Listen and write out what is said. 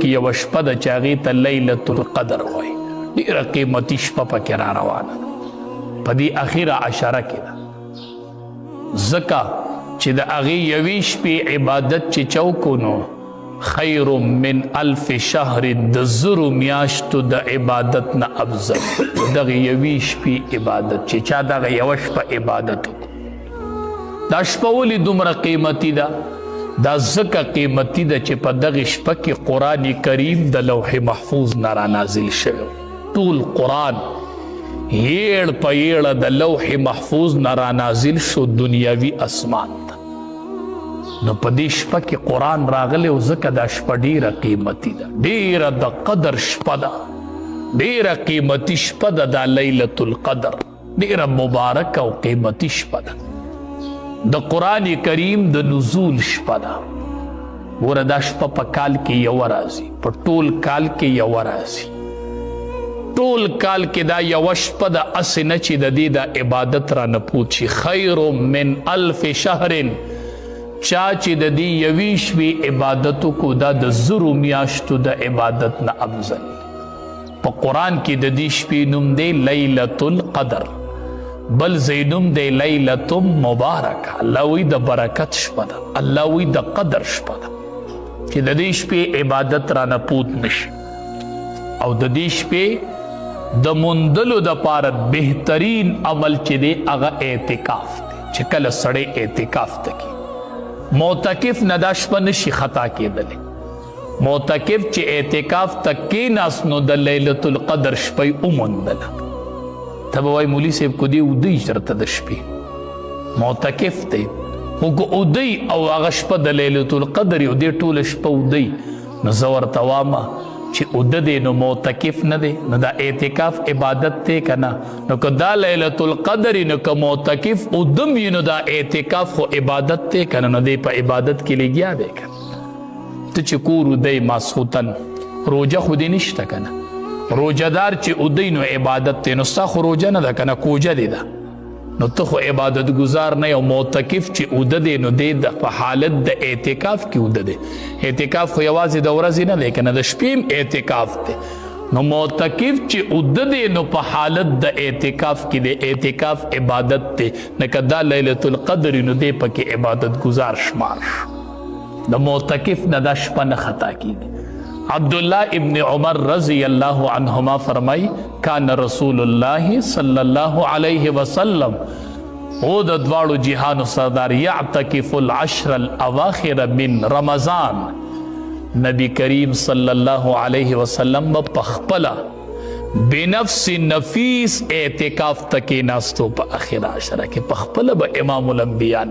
کې یو شپه ده چې هغې ته لیلة القدر وایي. ډېره قیمتي شپه پکې را روانه ده په دې اخره عشره کې ده، ځکه چې د هغې یوې شپې عبادت چې چوکو نو خیر من الف شهر د زرو میاشتو د عبادت نه افضل. دغه یوې شپې عبادت چې چا دغه یوه شپه عبادت وکړو، دا شپه ولې دومره قیمتي ده؟ دا ځکه قیمتي ده چې په دغه شپه کې قرآن کریم د لوح محفوظ نه را نازل شوی. ټول قرآن یېړ په یېړه د لوح محفوظ نه را نازل شو دنیاوي اسمان ته. نو په دې شپه کې قرآن راغلی او ځکه دا شپه ډېره قیمتي ده، ډېره د قدر شپه ده، ډېره قیمتي شپه ده. دا لیلة القدر ډېره مبارکه او قیمتي شپه ده، د قرآن کریم د نزول شپه ده. ګوره دا شپه په کال کې یوه راځي، په ټول کال کې یوه راځي، ټول کال کې دا یوه شپه ده، هسې نه چې د دې د عبادت را نه پوت شي. خیر من الف شهر، چا چې د دې یوې شپې عبادت وکړو دا د زرو میاشتو د عبادت نه افضل. په قرآن کې د دې شپې نوم دی لیلة القدر، بل زینوم دی لیلة مبارکه. الله وی د برکت شپه ده، الله وی د قدر شپه ده چې د دې شپې عبادت را نه پوت نشي. او د دې شپې د موندلو دپاره بهترین عمل چې دی هغه اعتکاف دی، چې کله سړی اعتکاف ته کي. معتکف نه دا شپه نشي خطا کېدلی. معتکف چې اعتکاف ته کېناست نو د لیلة القدر شپه یې وموندله. ته به وایي مولي صاحب کو دې اودی چېرته د شپې معتکف دی، خو که اودی او هغه شپه د لیلة القدر یو دې ټوله شپه اودی، نو زه ورته وامه چې اوده دی نو معتکف نه دی، نو دا اعتکاف عبادت دی که نه؟ نو که دا لیلة القدر نو که معتکف اودم وي نو دا اعتکاف خو عبادت دی که نه؟ نو دی په عبادت کې لګیا دی که نه؟ ته چې کور اودی ماسخوتن روجه خو دې نشته که نه؟ روجهدار چې اودی نو عبادت دی، نو ستا خو روجه نه ده که نه؟ کوجه دی ده، نو ته خو عبادت گزار نه. یو معتکف چې اوده دی نو دی په حالت د اعتکاف کې اوده دی. اعتکاف خو یوازې د ورځې نه دی که نه، د شپې هم اعتکاف دی. نو معتکف چې اوده دی نو په حالت د اعتکاف کې دی، اعتکاف عبادت دی. لکه دا لیلة القدر نو دی پکې عبادت گزار شمار شو. د معتکف نه دا شپه نه خطا کېږي. عبداللہ ابن عمر رضی اللہ عنہما فرمائی کان رسول اللہ صلی اللہ علیہ وسلم او د دواړو جهانو سردار یعتکف العشر الاواخر من رمضان. نبی کریم صلی اللہ علیہ وسلم پخپلا بنفس نفیس اعتکاف تکی ناستو پا اخر عشرہ کے پخپلا با امام الانبیاء